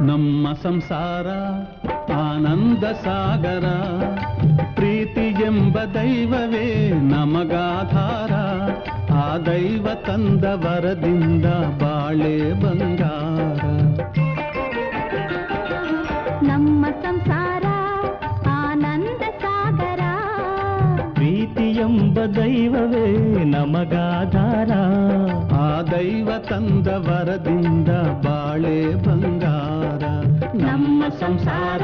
ನಮ್ಮ ಸಂಸಾರ ಆನಂದ ಸಾಗರ, ಪ್ರೀತಿ ಎಂಬ ದೈವವೇ ನಮಗಾಧಾರ, ಆ ದೈವ ತಂದ ವರದಿಂದ ಬಾಳೆ ಬಂಗಾರ. ನಮ್ಮ ಸಂಸಾರ ಆನಂದ ಸಾಗರ, ಪ್ರೀತಿ ಎಂಬ ದೈವವೇ ನಮಗಾಧಾರ, ಆ ದೈವ ತಂದ ವರದಿಂದ ಬಾಳೆ ಬಂಗಾರ. ನಮ್ಮ ಸಂಸಾರ